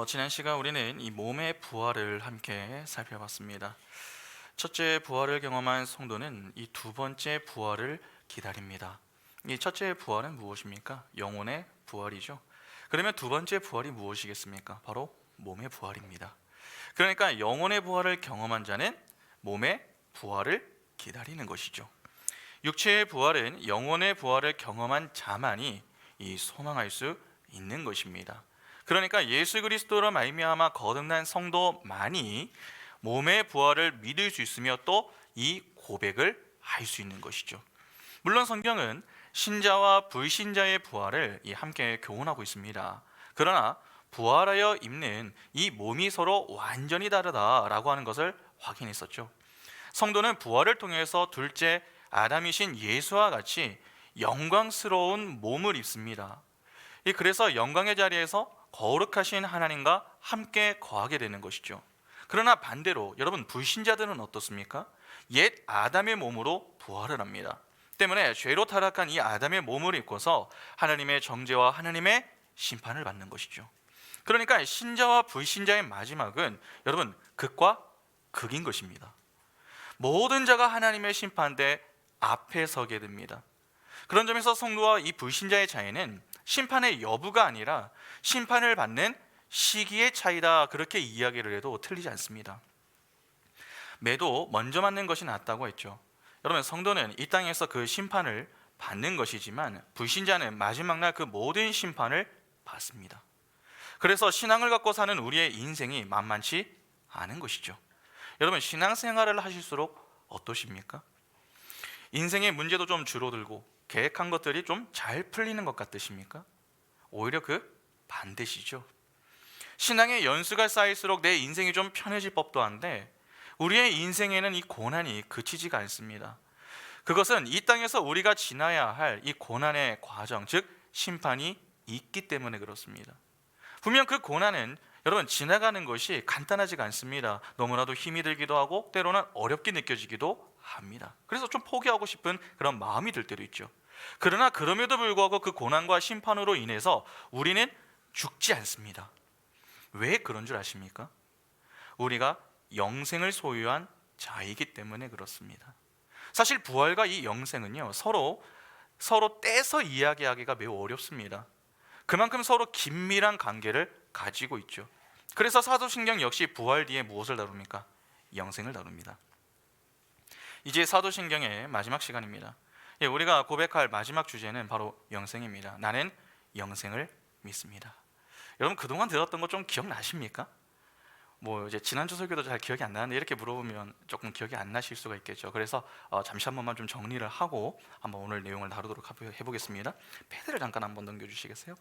지난 시간 우리는 이 몸의 부활을 함께 살펴봤습니다. 첫째 부활을 경험한 성도는 이 두 번째 부활을 기다립니다. 이 첫째 부활은 무엇입니까? 영혼의 부활이죠. 그러면 두 번째 부활이 무엇이겠습니까? 바로 몸의 부활입니다. 그러니까 영혼의 부활을 경험한 자는 몸의 부활을 기다리는 것이죠. 육체의 부활은 영혼의 부활을 경험한 자만이 이 소망할 수 있는 것입니다. 그러니까 예수 그리스도로 말미암아 거듭난 성도만이 몸의 부활을 믿을 수 있으며 또 이 고백을 할 수 있는 것이죠. 물론 성경은 신자와 불신자의 부활을 함께 교훈하고 있습니다. 그러나 부활하여 입는 이 몸이 서로 완전히 다르다라고 하는 것을 확인했었죠. 성도는 부활을 통해서 둘째 아담이신 예수와 같이 영광스러운 몸을 입습니다. 그래서 영광의 자리에서 거룩하신 하나님과 함께 거하게 되는 것이죠. 그러나 반대로 여러분 불신자들은 어떻습니까? 옛 아담의 몸으로 부활을 합니다. 때문에 죄로 타락한 이 아담의 몸을 입고서 하나님의 정죄와 하나님의 심판을 받는 것이죠. 그러니까 신자와 불신자의 마지막은 여러분 극과 극인 것입니다. 모든 자가 하나님의 심판대 앞에 서게 됩니다. 그런 점에서 성도와 이 불신자의 차이는 심판의 여부가 아니라 심판을 받는 시기의 차이다, 그렇게 이야기를 해도 틀리지 않습니다. 매도 먼저 맞는 것이 낫다고 했죠. 여러분 성도는 이 땅에서 그 심판을 받는 것이지만 불신자는 마지막 날 그 모든 심판을 받습니다. 그래서 신앙을 갖고 사는 우리의 인생이 만만치 않은 것이죠. 여러분 신앙생활을 하실수록 어떠십니까? 인생의 문제도 좀 줄어들고 계획한 것들이 좀 잘 풀리는 것 같으십니까? 오히려 그 반대시죠. 신앙의 연수가 쌓일수록 내 인생이 좀 편해질 법도 한데 우리의 인생에는 이 고난이 그치지가 않습니다. 그것은 이 땅에서 우리가 지나야 할 이 고난의 과정, 즉 심판이 있기 때문에 그렇습니다. 분명 그 고난은 여러분 지나가는 것이 간단하지가 않습니다. 너무나도 힘이 들기도 하고 때로는 어렵게 느껴지기도 합니다. 그래서 좀 포기하고 싶은 그런 마음이 들 때도 있죠. 그러나 그럼에도 불구하고 그 고난과 심판으로 인해서 우리는 죽지 않습니다. 왜 그런 줄 아십니까? 우리가 영생을 소유한 자이기 때문에 그렇습니다. 사실 부활과 이 영생은요 서로 떼서 이야기하기가 매우 어렵습니다. 그만큼 서로 긴밀한 관계를 가지고 있죠. 그래서 사도신경 역시 부활 뒤에 무엇을 다룹니까? 영생을 다룹니다. 이제 사도신경의 마지막 시간입니다. 우리가 고백할 마지막 주제는 바로 영생입니다. 나는 영생을 믿습니다. 여러분 그동안 들었던 거 좀 기억나십니까? 이제 지난주 설교도 잘 기억이 안 나는데 이렇게 물어보면 조금 기억이 안 나실 수가 있겠죠. 그래서 잠시 한 번만 좀 정리를 하고 한번 오늘 내용을 다루도록 해보겠습니다. 패드를 잠깐 한번 넘겨주시겠어요?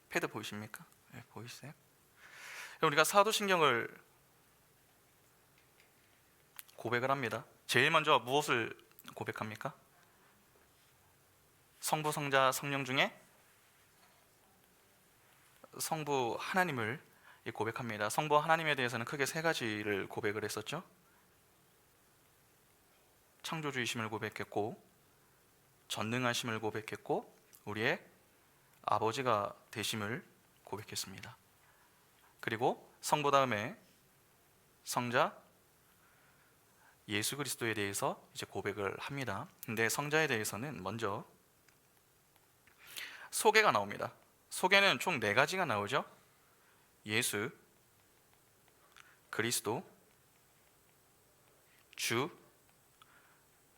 패드 보이십니까? 네, 보이세요? 우리가 사도신경을 고백을 합니다. 제일 먼저 무엇을 고백합니까? 성부, 성자, 성령 중에 성부 하나님을 고백합니다. 성부 하나님에 대해서는 크게 세 가지를 고백을 했었죠. 창조주이심을 고백했고, 전능하심을 고백했고, 우리의 아버지가 되심을 고백했습니다. 그리고 성부 다음에 성자 예수 그리스도에 대해서 이제 고백을 합니다. 근데 성자에 대해서는 먼저 소개가 나옵니다. 소개는 총 4가지가 나오죠. 예수, 그리스도, 주,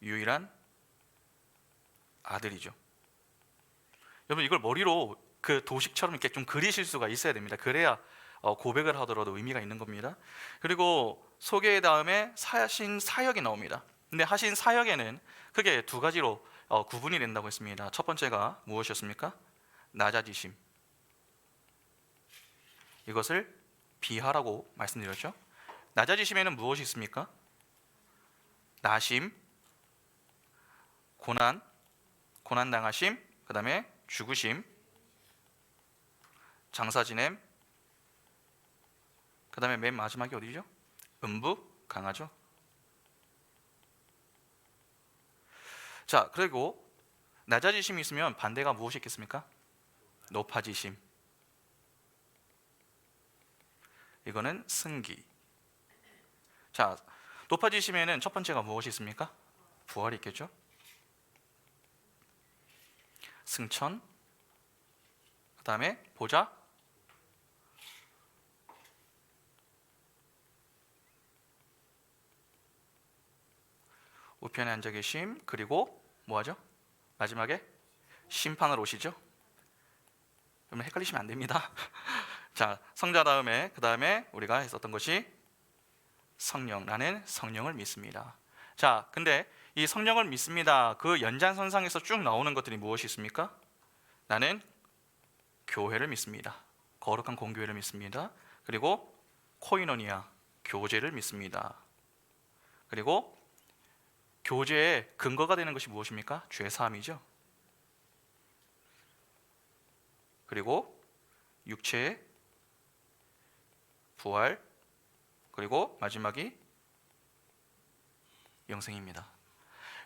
유일한 아들이죠. 여러분 이걸 머리로 그 도식처럼 이렇게 좀 그리실 수가 있어야 됩니다. 그래야 고백을 하더라도 의미가 있는 겁니다. 그리고 소개 다음에 하신 사역이 나옵니다. 근데 하신 사역에는 크게 2가지로 구분이 된다고 했습니다. 첫 번째가 무엇이었습니까? 낮아지심. 이것을 비하라고 말씀드렸죠. 낮아지심에는 무엇이 있습니까? 나심, 고난 당하심, 그 다음에 죽으심, 장사 지냄, 그 다음에 맨 마지막이 어디죠? 음부 강하죠. 자, 그리고 낮아지심이 있으면 반대가 무엇이 있겠습니까? 높아지심. 이거는 승기. 자, 높아지심에는 첫 번째가 무엇이 있습니까? 부활이 있겠죠? 승천, 그 다음에 보좌, 우편에 앉아 계심, 그리고 뭐하죠? 마지막에 심판을 오시죠? 그러면 헷갈리시면 안 됩니다. 자, 성자 다음에 그 다음에 우리가 했었던 것이 성령. 나는 성령을 믿습니다. 자, 근데 이 성령을 믿습니다. 그 연장선상에서 쭉 나오는 것들이 무엇이 있습니까? 나는 교회를 믿습니다. 거룩한 공교회를 믿습니다. 그리고 코이노니아, 교제를 믿습니다. 그리고 교제의 근거가 되는 것이 무엇입니까? 죄사함이죠. 그리고 육체의 부활, 그리고 마지막이 영생입니다.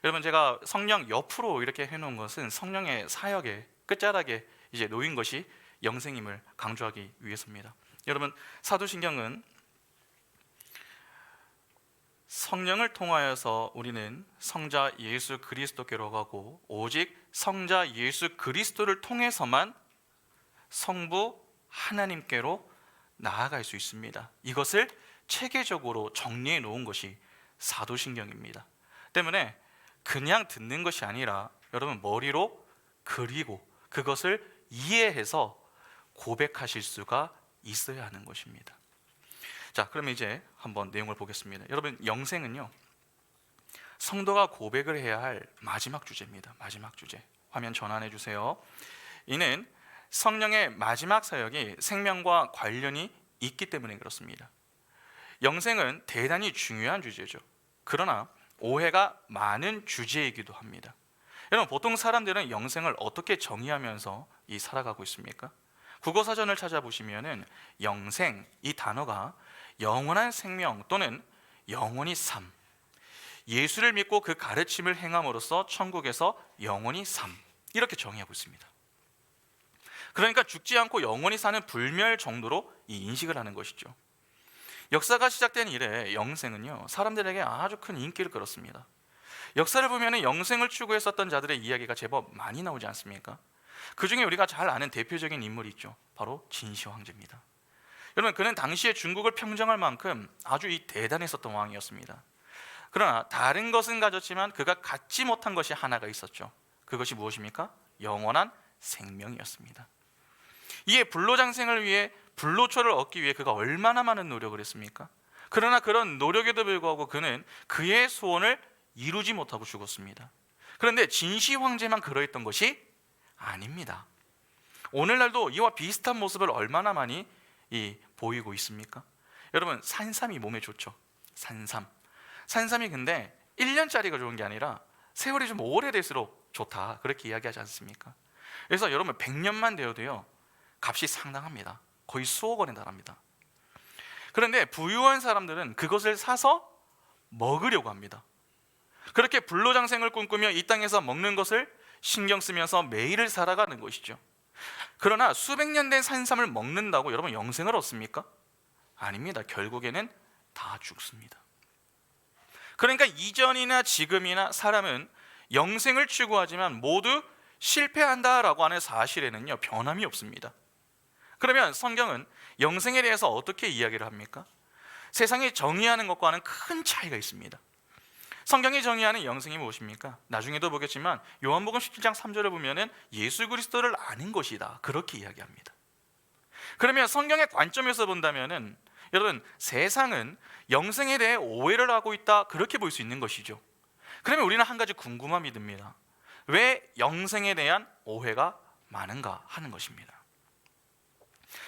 여러분, 제가 성령 옆으로 이렇게 해놓은 것은 성령의 사역의 끝자락에 이제 놓인 것이 영생임을 강조하기 위해서입니다. 여러분, 사도신경은 성령을 통하여서 우리는 성자 예수 그리스도께로 가고 오직 성자 예수 그리스도를 통해서만 성부 하나님께로 나아갈 수 있습니다. 이것을 체계적으로 정리해 놓은 것이 사도신경입니다. 때문에 그냥 듣는 것이 아니라 여러분 머리로 그리고 그것을 이해해서 고백하실 수가 있어야 하는 것입니다. 자, 그럼 이제 한번 내용을 보겠습니다. 여러분, 영생은요, 성도가 고백을 해야 할 마지막 주제입니다. 마지막 주제. 화면 전환해 주세요. 이는 성령의 마지막 사역이 생명과 관련이 있기 때문에 그렇습니다. 영생은 대단히 중요한 주제죠. 그러나 오해가 많은 주제이기도 합니다. 여러분, 보통 사람들은 영생을 어떻게 정의하면서 살아가고 있습니까? 국어사전을 찾아보시면은 영생, 이 단어가 영원한 생명 또는 영원히 삶, 예수를 믿고 그 가르침을 행함으로써 천국에서 영원히 삶, 이렇게 정의하고 있습니다. 그러니까 죽지 않고 영원히 사는 불멸 정도로 이 인식을 하는 것이죠. 역사가 시작된 이래 영생은요, 사람들에게 아주 큰 인기를 끌었습니다. 역사를 보면 영생을 추구했었던 자들의 이야기가 제법 많이 나오지 않습니까? 그 중에 우리가 잘 아는 대표적인 인물이 있죠. 바로 진시 황제입니다. 여러분, 그는 당시에 중국을 평정할 만큼 아주 대단했었던 왕이었습니다. 그러나 다른 것은 가졌지만 그가 갖지 못한 것이 하나가 있었죠. 그것이 무엇입니까? 영원한 생명이었습니다. 이에 불로장생을 위해 불로초를 얻기 위해 그가 얼마나 많은 노력을 했습니까? 그러나 그런 노력에도 불구하고 그는 그의 소원을 이루지 못하고 죽었습니다. 그런데 진시 황제만 그러했던 것이 아닙니다. 오늘날도 이와 비슷한 모습을 얼마나 많이 보이고 있습니까? 여러분, 산삼이 몸에 좋죠. 산삼이 근데 1년짜리가 좋은 게 아니라 세월이 좀 오래될수록 좋다, 그렇게 이야기하지 않습니까? 그래서 여러분 100년만 되어도요 값이 상당합니다. 거의 수억 원에 달합니다. 그런데 부유한 사람들은 그것을 사서 먹으려고 합니다. 그렇게 불로장생을 꿈꾸며 이 땅에서 먹는 것을 신경 쓰면서 매일을 살아가는 것이죠. 그러나 수백 년 된 산삼을 먹는다고 여러분 영생을 얻습니까? 아닙니다. 결국에는 다 죽습니다. 그러니까 이전이나 지금이나 사람은 영생을 추구하지만 모두 실패한다라고 하는 사실에는요 변함이 없습니다. 그러면 성경은 영생에 대해서 어떻게 이야기를 합니까? 세상이 정의하는 것과는 큰 차이가 있습니다. 성경이 정의하는 영생이 무엇입니까? 나중에도 보겠지만 요한복음 17장 3절을 보면은 예수 그리스도를 아는 것이다, 그렇게 이야기합니다. 그러면 성경의 관점에서 본다면은 여러분, 세상은 영생에 대해 오해를 하고 있다, 그렇게 볼 수 있는 것이죠. 그러면 우리는 한 가지 궁금함이 듭니다. 왜 영생에 대한 오해가 많은가 하는 것입니다.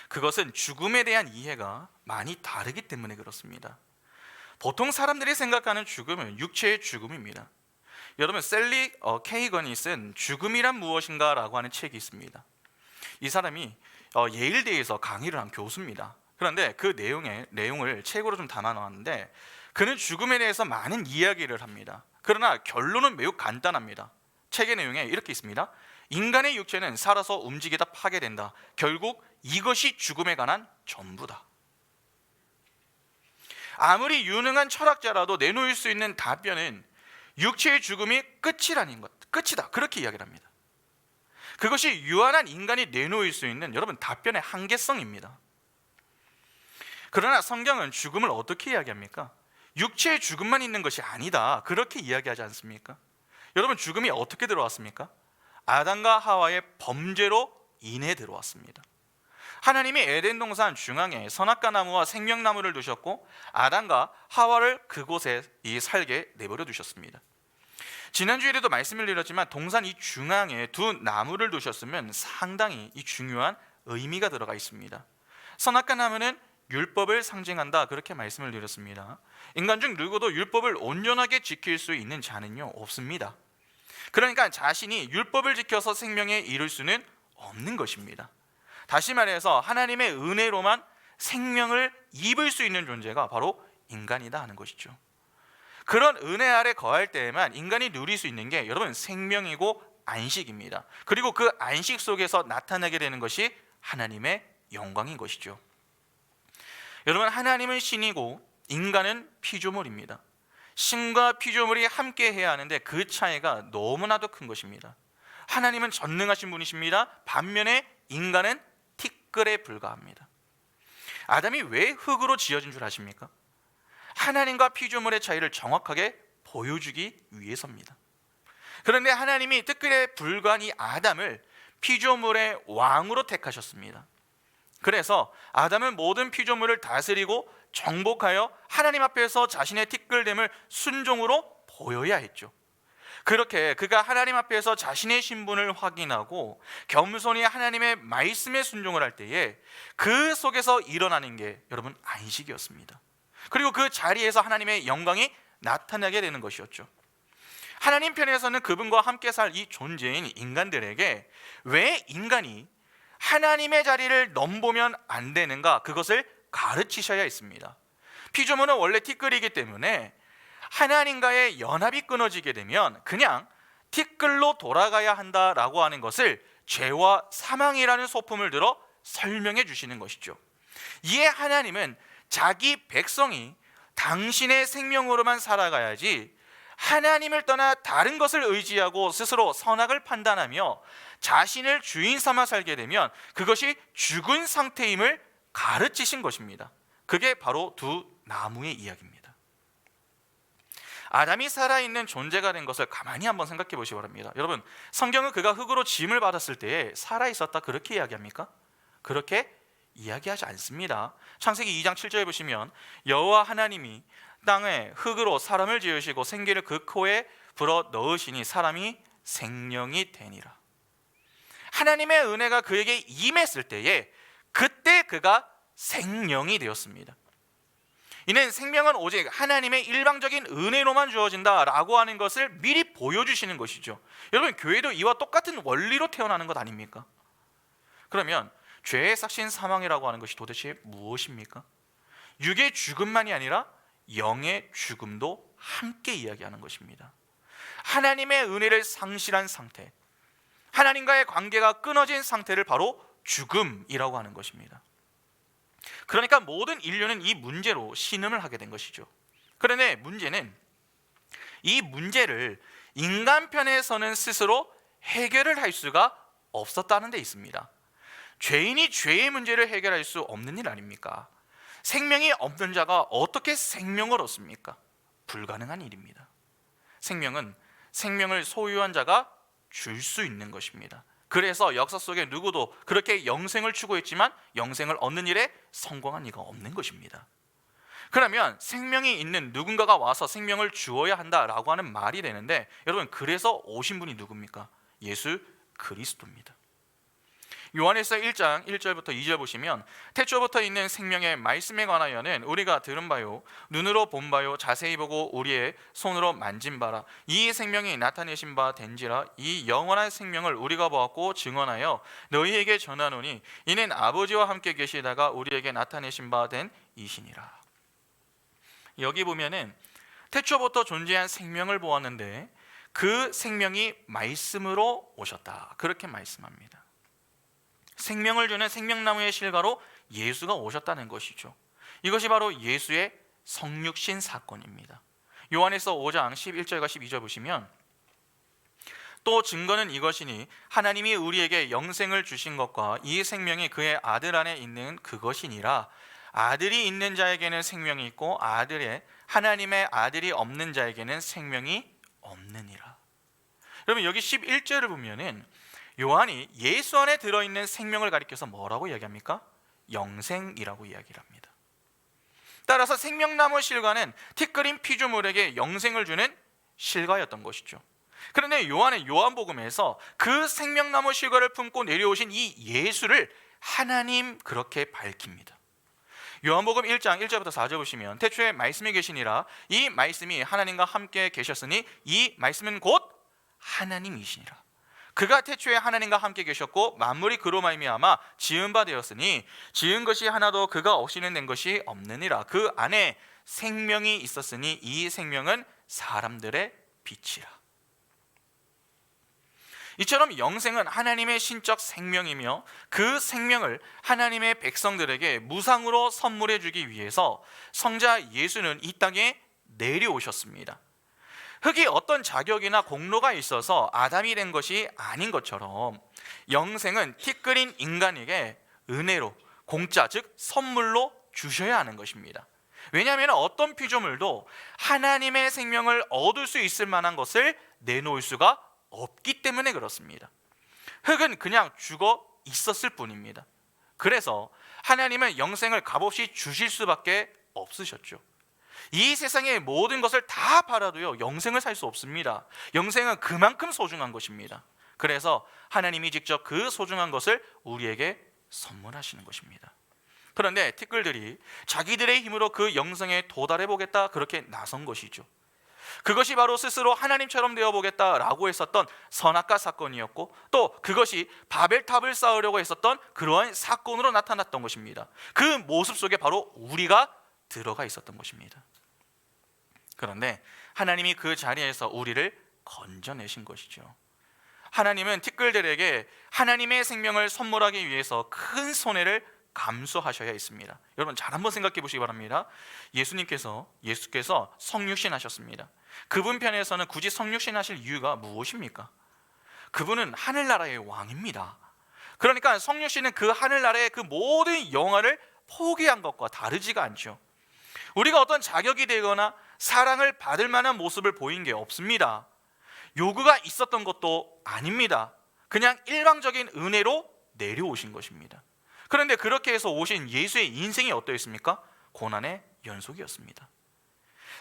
그것은 죽음에 대한 이해가 많이 다르기 때문에 그렇습니다. 보통 사람들이 생각하는 죽음은 육체의 죽음입니다. 여러분, 셀리 케이건이 쓴 죽음이란 무엇인가 라고 하는 책이 있습니다. 이 사람이 예일대에서 강의를 한 교수입니다. 그런데 그 내용을 책으로 좀 담아 놓았는데 그는 죽음에 대해서 많은 이야기를 합니다. 그러나 결론은 매우 간단합니다. 책의 내용에 이렇게 있습니다. 인간의 육체는 살아서 움직이다 파괴된다. 결국 이것이 죽음에 관한 전부다. 아무리 유능한 철학자라도 내놓을 수 있는 답변은 육체의 죽음이 끝이다. 그렇게 이야기를 합니다. 그것이 유한한 인간이 내놓을 수 있는 여러분 답변의 한계성입니다. 그러나 성경은 죽음을 어떻게 이야기합니까? 육체의 죽음만 있는 것이 아니다. 그렇게 이야기하지 않습니까? 여러분 죽음이 어떻게 들어왔습니까? 아담과 하와의 범죄로 인해 들어왔습니다. 하나님이 에덴 동산 중앙에 선악과 나무와 생명나무를 두셨고 아담과 하와를 그곳에 살게 내버려 두셨습니다. 지난주에도 말씀을 드렸지만 동산 이 중앙에 두 나무를 두셨으면 상당히 이 중요한 의미가 들어가 있습니다. 선악과 나무는 율법을 상징한다, 그렇게 말씀을 드렸습니다. 인간 중 누구도 율법을 온전하게 지킬 수 있는 자는요 없습니다. 그러니까 자신이 율법을 지켜서 생명에 이를 수는 없는 것입니다. 다시 말해서 하나님의 은혜로만 생명을 입을 수 있는 존재가 바로 인간이다 하는 것이죠. 그런 은혜 아래 거할 때에만 인간이 누릴 수 있는 게 여러분 생명이고 안식입니다. 그리고 그 안식 속에서 나타나게 되는 것이 하나님의 영광인 것이죠. 여러분 하나님은 신이고 인간은 피조물입니다. 신과 피조물이 함께 해야 하는데 그 차이가 너무나도 큰 것입니다. 하나님은 전능하신 분이십니다. 반면에 인간은 티끌에 불과합니다. 아담이 왜 흙으로 지어진 줄 아십니까? 하나님과 피조물의 차이를 정확하게 보여주기 위해서입니다. 그런데 하나님이 티끌에 불과한 이 아담을 피조물의 왕으로 택하셨습니다. 그래서 아담은 모든 피조물을 다스리고 정복하여 하나님 앞에서 자신의 티끌됨을 순종으로 보여야 했죠. 그렇게 그가 하나님 앞에서 자신의 신분을 확인하고 겸손히 하나님의 말씀에 순종을 할 때에 그 속에서 일어나는 게 여러분 안식이었습니다. 그리고 그 자리에서 하나님의 영광이 나타나게 되는 것이었죠. 하나님 편에서는 그분과 함께 살 이 존재인 인간들에게 왜 인간이 하나님의 자리를 넘보면 안 되는가, 그것을 가르치셔야 했습니다. 피조물은 원래 티끌이기 때문에 하나님과의 연합이 끊어지게 되면 그냥 티끌로 돌아가야 한다라고 하는 것을 죄와 사망이라는 소품을 들어 설명해 주시는 것이죠. 이에 하나님은 자기 백성이 당신의 생명으로만 살아가야지 하나님을 떠나 다른 것을 의지하고 스스로 선악을 판단하며 자신을 주인 삼아 살게 되면 그것이 죽은 상태임을 가르치신 것입니다. 그게 바로 두 나무의 이야기입니다. 아담이 살아있는 존재가 된 것을 가만히 한번 생각해 보시기 바랍니다. 여러분 성경은 그가 흙으로 지음을 받았을 때에 살아있었다 그렇게 이야기합니까? 그렇게 이야기하지 않습니다. 창세기 2장 7절에 보시면 여호와 하나님이 땅에 흙으로 사람을 지으시고 생기를 그 코에 불어 넣으시니 사람이 생명이 되니라. 하나님의 은혜가 그에게 임했을 때에 그때 그가 생명이 되었습니다. 이는 생명은 오직 하나님의 일방적인 은혜로만 주어진다라고 하는 것을 미리 보여주시는 것이죠. 여러분 교회도 이와 똑같은 원리로 태어나는 것 아닙니까? 그러면 죄의 삭신 사망이라고 하는 것이 도대체 무엇입니까? 육의 죽음만이 아니라 영의 죽음도 함께 이야기하는 것입니다. 하나님의 은혜를 상실한 상태, 하나님과의 관계가 끊어진 상태를 바로 죽음이라고 하는 것입니다. 그러니까 모든 인류는 이 문제로 신음을 하게 된 것이죠. 그런데 문제는 이 문제를 인간 편에서는 스스로 해결을 할 수가 없었다는 데 있습니다. 죄인이 죄의 문제를 해결할 수 없는 일 아닙니까? 생명이 없는 자가 어떻게 생명을 얻습니까? 불가능한 일입니다. 생명은 생명을 소유한 자가 줄 수 있는 것입니다. 그래서 역사 속에 누구도 그렇게 영생을 추구했지만 영생을 얻는 일에 성공한 이가 없는 것입니다. 그러면 생명이 있는 누군가가 와서 생명을 주어야 한다라고 하는 말이 되는데 여러분 그래서 오신 분이 누굽니까? 예수 그리스도입니다. 요한일서 1장 1절부터 2절 보시면 태초부터 있는 생명의 말씀에 관하여는 우리가 들은 바요 눈으로 본 바요 자세히 보고 우리의 손으로 만진 바라. 이 생명이 나타내신 바 된지라. 이 영원한 생명을 우리가 보았고 증언하여 너희에게 전하노니 이는 아버지와 함께 계시다가 우리에게 나타내신 바 된 이시니라. 여기 보면은 태초부터 존재한 생명을 보았는데 그 생명이 말씀으로 오셨다. 그렇게 말씀합니다. 생명을 주는 생명나무의 실과로 예수가 오셨다는 것이죠. 이것이 바로 예수의 성육신 사건입니다. 요한에서 5장 11절과 12절 보시면, 또 증거는 이것이니 하나님이 우리에게 영생을 주신 것과 이 생명이 그의 아들 안에 있는 그것이니라. 아들이 있는 자에게는 생명이 있고 하나님의 아들이 없는 자에게는 생명이 없느니라. 여러분, 여기 11절을 보면은 요한이 예수 안에 들어있는 생명을 가리켜서 뭐라고 이야기합니까? 영생이라고 이야기를 합니다. 따라서 생명나무 실과는 티끌인 피조물에게 영생을 주는 실과였던 것이죠. 그런데 요한은 요한복음에서 그 생명나무 실과를 품고 내려오신 이 예수를 하나님 그렇게 밝힙니다. 요한복음 1장 1절부터 4절 보시면, 태초에 말씀이 계시니라. 이 말씀이 하나님과 함께 계셨으니 이 말씀은 곧 하나님이시니라. 그가 태초에 하나님과 함께 계셨고 만물이 그로 말미암아 지은 바 되었으니 지은 것이 하나도 그가 없이는 된 것이 없느니라. 그 안에 생명이 있었으니 이 생명은 사람들의 빛이라. 이처럼 영생은 하나님의 신적 생명이며 그 생명을 하나님의 백성들에게 무상으로 선물해 주기 위해서 성자 예수는 이 땅에 내려오셨습니다. 흙이 어떤 자격이나 공로가 있어서 아담이 된 것이 아닌 것처럼 영생은 티끌인 인간에게 은혜로, 공짜, 즉 선물로 주셔야 하는 것입니다. 왜냐하면 어떤 피조물도 하나님의 생명을 얻을 수 있을 만한 것을 내놓을 수가 없기 때문에 그렇습니다. 흙은 그냥 죽어 있었을 뿐입니다. 그래서 하나님은 영생을 값없이 주실 수밖에 없으셨죠. 이 세상의 모든 것을 다 팔아도요, 영생을 살 수 없습니다. 영생은 그만큼 소중한 것입니다. 그래서 하나님이 직접 그 소중한 것을 우리에게 선물하시는 것입니다. 그런데 티끌들이 자기들의 힘으로 그 영생에 도달해 보겠다, 그렇게 나선 것이죠. 그것이 바로 스스로 하나님처럼 되어보겠다라고 했었던 선악과 사건이었고, 또 그것이 바벨탑을 쌓으려고 했었던 그러한 사건으로 나타났던 것입니다. 그 모습 속에 바로 우리가 들어가 있었던 것입니다. 그런데 하나님이 그 자리에서 우리를 건져내신 것이죠. 하나님은 티끌들에게 하나님의 생명을 선물하기 위해서 큰 손해를 감수하셔야 했습니다. 여러분, 잘 한번 생각해 보시기 바랍니다. 예수께서 성육신 하셨습니다. 그분 편에서는 굳이 성육신 하실 이유가 무엇입니까? 그분은 하늘나라의 왕입니다. 그러니까 성육신은 그 하늘나라의 그 모든 영화를 포기한 것과 다르지가 않죠. 우리가 어떤 자격이 되거나 사랑을 받을 만한 모습을 보인 게 없습니다. 요구가 있었던 것도 아닙니다. 그냥 일방적인 은혜로 내려오신 것입니다. 그런데 그렇게 해서 오신 예수의 인생이 어떠했습니까? 고난의 연속이었습니다.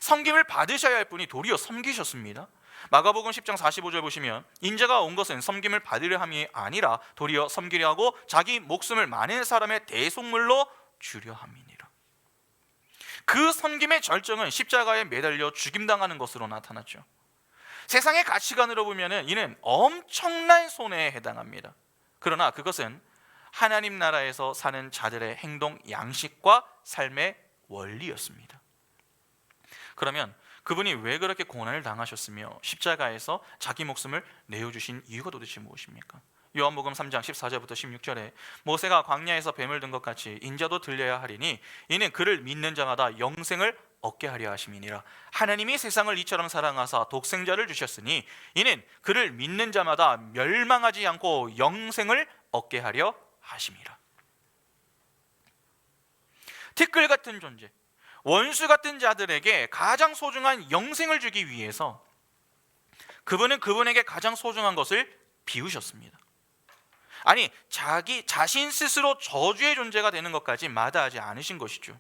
섬김을 받으셔야 할 분이 도리어 섬기셨습니다. 마가복음 10장 45절 보시면, 인자가 온 것은 섬김을 받으려 함이 아니라 도리어 섬기려 하고 자기 목숨을 많은 사람의 대속물로 주려 함이니라. 그 섬김의 절정은 십자가에 매달려 죽임당하는 것으로 나타났죠. 세상의 가치관으로 보면 이는 엄청난 손해에 해당합니다. 그러나 그것은 하나님 나라에서 사는 자들의 행동 양식과 삶의 원리였습니다. 그러면 그분이 왜 그렇게 고난을 당하셨으며 십자가에서 자기 목숨을 내어주신 이유가 도대체 무엇입니까? 요한복음 3장 14절부터 16절에 모세가 광야에서 뱀을 든 것 같이 인자도 들려야 하리니 이는 그를 믿는 자마다 영생을 얻게 하려 하심이니라. 하나님이 세상을 이처럼 사랑하사 독생자를 주셨으니 이는 그를 믿는 자마다 멸망하지 않고 영생을 얻게 하려 하심이라. 티끌 같은 존재, 원수 같은 자들에게 가장 소중한 영생을 주기 위해서 그분은 그분에게 가장 소중한 것을 비우셨습니다. 아니, 자신 스스로 저주의 존재가 되는 것까지 마다하지 않으신 것이죠.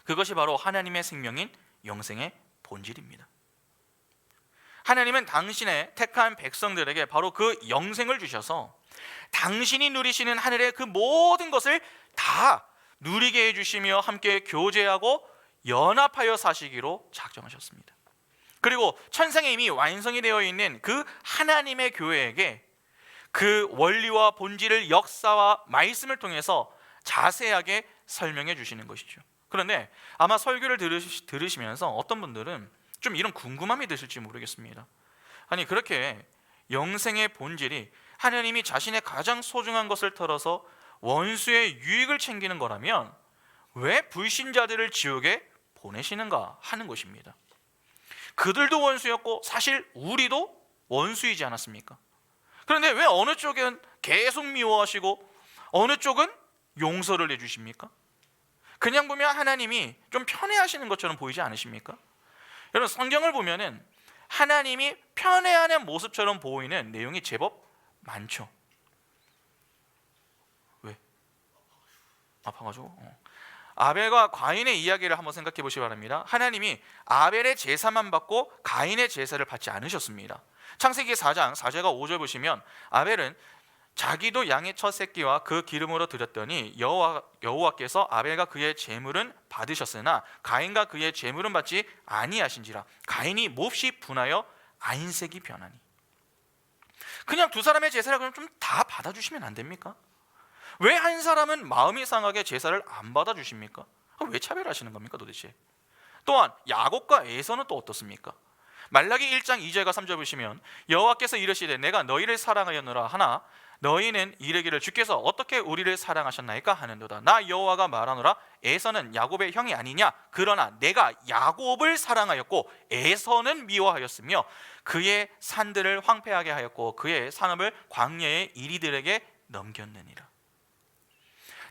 그것이 바로 하나님의 생명인 영생의 본질입니다. 하나님은 당신의 택한 백성들에게 바로 그 영생을 주셔서 당신이 누리시는 하늘의 그 모든 것을 다 누리게 해주시며 함께 교제하고 연합하여 사시기로 작정하셨습니다. 그리고 천상에 이미 완성이 되어 있는 그 하나님의 교회에게 그 원리와 본질을 역사와 말씀을 통해서 자세하게 설명해 주시는 것이죠. 그런데 아마 설교를 들으시면서 어떤 분들은 좀 이런 궁금함이 드실지 모르겠습니다. 아니 그렇게 영생의 본질이 하나님이 자신의 가장 소중한 것을 털어서 원수의 유익을 챙기는 거라면 왜 불신자들을 지옥에 보내시는가 하는 것입니다. 그들도 원수였고 사실 우리도 원수이지 않았습니까? 그런데 왜 어느 쪽은 계속 미워하시고 어느 쪽은 용서를 해주십니까? 그냥 보면 하나님이 좀 편애하시는 것처럼 보이지 않으십니까? 여러분 성경을 보면은 하나님이 편애하는 모습처럼 보이는 내용이 제법 많죠. 왜? 아파가지고? 아벨과 가인의 이야기를 한번 생각해 보시기 바랍니다. 하나님이 아벨의 제사만 받고 가인의 제사를 받지 않으셨습니다. 창세기 4장 4절과 5절 보시면 아벨은 자기도 양의 첫 새끼와 그 기름으로 드렸더니 여호와께서 아벨과 그의 제물은 받으셨으나 가인과 그의 제물은 받지 아니하신지라. 가인이 몹시 분하여 안색이 변하니. 그냥 두 사람의 제사를 그럼 좀 다 받아주시면 안 됩니까? 왜 한 사람은 마음이 상하게 제사를 안 받아주십니까? 왜 차별하시는 겁니까 도대체? 또한 야곱과 에서는 또 어떻습니까? 말라기 1장 2절과 3절 보시면 여호와께서 이르시되 내가 너희를 사랑하였노라 하나 너희는 이르기를 주께서 어떻게 우리를 사랑하셨나이까 하는도다. 나 여호와가 말하노라 에서는 야곱의 형이 아니냐. 그러나 내가 야곱을 사랑하였고 에서는 미워하였으며 그의 산들을 황폐하게 하였고 그의 산업을 광야의 이리들에게 넘겼느니라.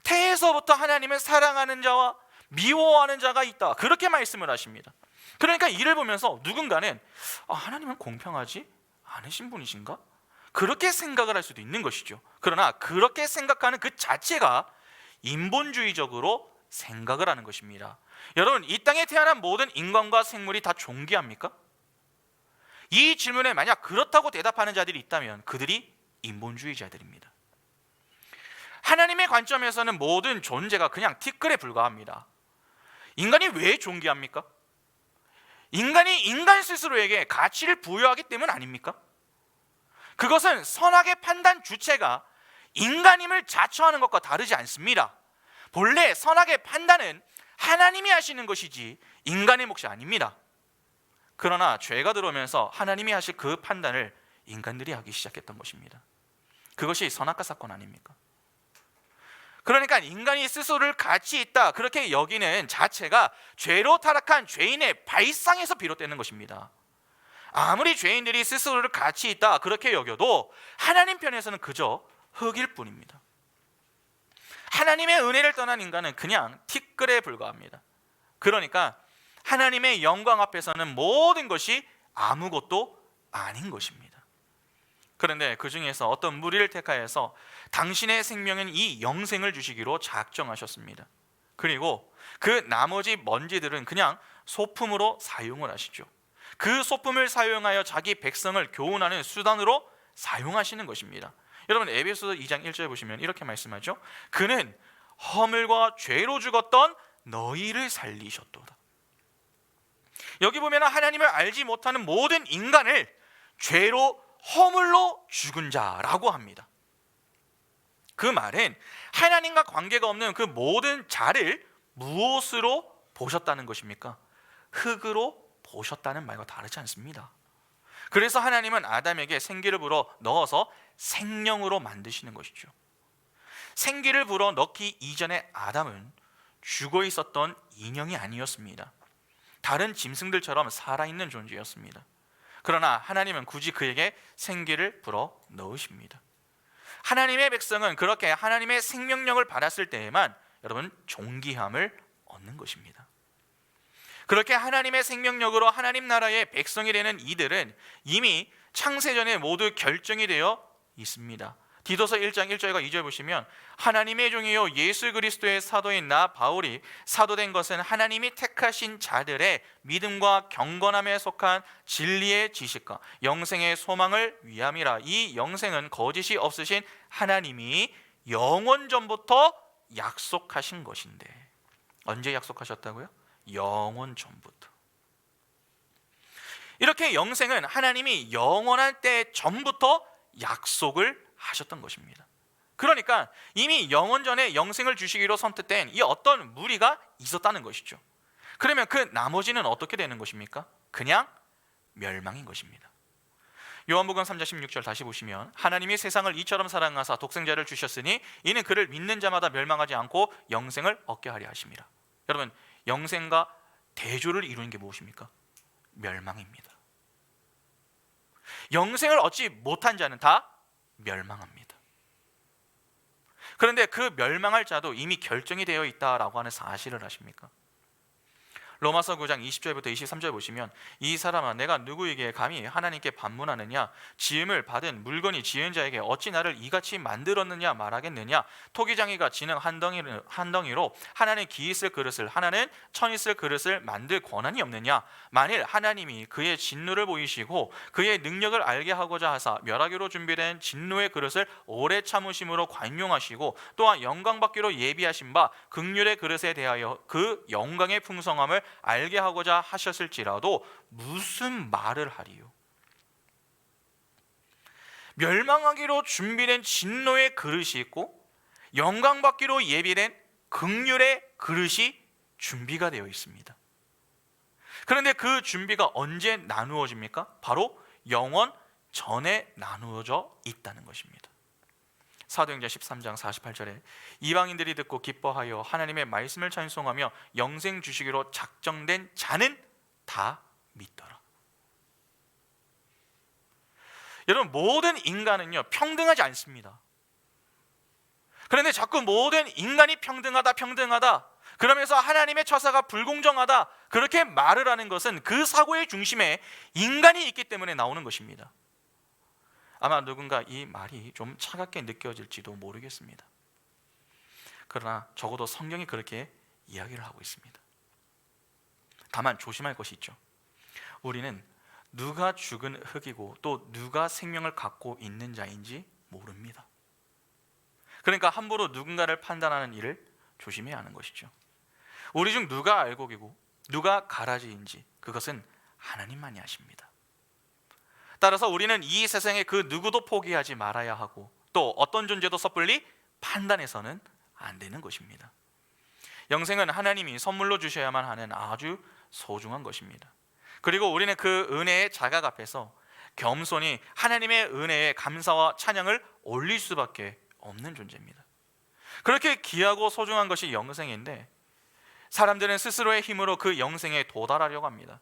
태에서부터 하나님은 사랑하는 자와 미워하는 자가 있다, 그렇게 말씀을 하십니다. 그러니까 이를 보면서 누군가는 하나님은 공평하지 않으신 분이신가? 그렇게 생각을 할 수도 있는 것이죠. 그러나 그렇게 생각하는 그 자체가 인본주의적으로 생각을 하는 것입니다. 여러분, 이 땅에 태어난 모든 인간과 생물이 다 존귀합니까? 이 질문에 만약 그렇다고 대답하는 자들이 있다면 그들이 인본주의자들입니다. 하나님의 관점에서는 모든 존재가 그냥 티끌에 불과합니다. 인간이 왜 존귀합니까? 인간이 인간 스스로에게 가치를 부여하기 때문 아닙니까? 그것은 선악의 판단 주체가 인간임을 자처하는 것과 다르지 않습니다. 본래 선악의 판단은 하나님이 하시는 것이지 인간의 몫이 아닙니다. 그러나 죄가 들어오면서 하나님이 하실 그 판단을 인간들이 하기 시작했던 것입니다. 그것이 선악과 사건 아닙니까? 그러니까 인간이 스스로를 가치 있다 그렇게 여기는 자체가 죄로 타락한 죄인의 발상에서 비롯되는 것입니다. 아무리 죄인들이 스스로를 가치 있다 그렇게 여겨도 하나님 편에서는 그저 흙일 뿐입니다. 하나님의 은혜를 떠난 인간은 그냥 티끌에 불과합니다. 그러니까 하나님의 영광 앞에서는 모든 것이 아무것도 아닌 것입니다. 그런데 그 중에서 어떤 무리를 택하여서 당신의 생명인 이 영생을 주시기로 작정하셨습니다. 그리고 그 나머지 먼지들은 그냥 소품으로 사용을 하시죠. 그 소품을 사용하여 자기 백성을 교훈하는 수단으로 사용하시는 것입니다. 여러분, 에베소서 2장 1절 보시면 이렇게 말씀하죠. 그는 허물과 죄로 죽었던 너희를 살리셨도다. 여기 보면 하나님을 알지 못하는 모든 인간을 죄로 허물로 죽은 자라고 합니다. 그 말은 하나님과 관계가 없는 그 모든 자를 무엇으로 보셨다는 것입니까? 흙으로 보셨다는 말과 다르지 않습니다. 그래서 하나님은 아담에게 생기를 불어 넣어서 생명으로 만드시는 것이죠. 생기를 불어 넣기 이전에 아담은 죽어 있었던 인형이 아니었습니다. 다른 짐승들처럼 살아있는 존재였습니다. 그러나 하나님은 굳이 그에게 생기를 불어 넣으십니다. 하나님의 백성은 그렇게 하나님의 생명력을 받았을 때에만 여러분 존귀함을 얻는 것입니다. 그렇게 하나님의 생명력으로 하나님 나라의 백성이 되는 이들은 이미 창세전에 모두 결정이 되어 있습니다. 디도서 1장 1절과 2절 보시면 하나님의 종이요 예수 그리스도의 사도인 나 바울이 사도된 것은 하나님이 택하신 자들의 믿음과 경건함에 속한 진리의 지식과 영생의 소망을 위함이라. 이 영생은 거짓이 없으신 하나님이 영원 전부터 약속하신 것인데, 언제 약속하셨다고요? 영원 전부터. 이렇게 영생은 하나님이 영원한 때 전부터 약속을 하셨던 것입니다. 그러니까 이미 영원 전에 영생을 주시기로 선택된 이 어떤 무리가 있었다는 것이죠. 그러면 그 나머지는 어떻게 되는 것입니까? 그냥 멸망인 것입니다. 요한복음 3장 16절 다시 보시면 하나님이 세상을 이처럼 사랑하사 독생자를 주셨으니 이는 그를 믿는 자마다 멸망하지 않고 영생을 얻게 하려 하심이라. 여러분, 영생과 대조를 이루는 게 무엇입니까? 멸망입니다. 영생을 얻지 못한 자는 다 멸망합니다. 그런데 그 멸망할 자도 이미 결정이 되어 있다라고 하는 사실을 아십니까? 로마서 9장 20절부터 23절 보시면 이 사람아 내가 누구에게 감히 하나님께 반문하느냐 지음을 받은 물건이 지은 자에게 어찌 나를 이같이 만들었느냐 말하겠느냐 토기장이가 지능 한 덩이로 하나는 기 있을 그릇을 하나는 천 있을 그릇을 만들 권한이 없느냐 만일 하나님이 그의 진노를 보이시고 그의 능력을 알게 하고자 하사 멸하기로 준비된 진노의 그릇을 오래 참으심으로 관용하시고 또한 영광 받기로 예비하신 바 긍휼의 그릇에 대하여 그 영광의 풍성함을 알게 하고자 하셨을지라도 무슨 말을 하리요? 멸망하기로 준비된 진노의 그릇이 있고 영광 받기로 예비된 긍휼의 그릇이 준비가 되어 있습니다. 그런데 그 준비가 언제 나누어집니까? 바로 영원 전에 나누어져 있다는 것입니다. 사도행전 13장 48절에 이방인들이 듣고 기뻐하여 하나님의 말씀을 찬송하며 영생 주시기로 작정된 자는 다 믿더라. 여러분, 모든 인간은요 평등하지 않습니다. 그런데 자꾸 모든 인간이 평등하다 그러면서 하나님의 처사가 불공정하다 그렇게 말을 하는 것은 그 사고의 중심에 인간이 있기 때문에 나오는 것입니다. 아마 누군가 이 말이 좀 차갑게 느껴질지도 모르겠습니다. 그러나 적어도 성경이 그렇게 이야기를 하고 있습니다. 다만 조심할 것이 있죠. 우리는 누가 죽은 흙이고 또 누가 생명을 갖고 있는 자인지 모릅니다. 그러니까 함부로 누군가를 판단하는 일을 조심해야 하는 것이죠. 우리 중 누가 알곡이고 누가 가라지인지 그것은 하나님만이 아십니다. 따라서 우리는 이 세상에 그 누구도 포기하지 말아야 하고 또 어떤 존재도 섣불리 판단해서는 안 되는 것입니다. 영생은 하나님이 선물로 주셔야만 하는 아주 소중한 것입니다. 그리고 우리는 그 은혜의 자각 앞에서 겸손히 하나님의 은혜에 감사와 찬양을 올릴 수밖에 없는 존재입니다. 그렇게 귀하고 소중한 것이 영생인데 사람들은 스스로의 힘으로 그 영생에 도달하려고 합니다.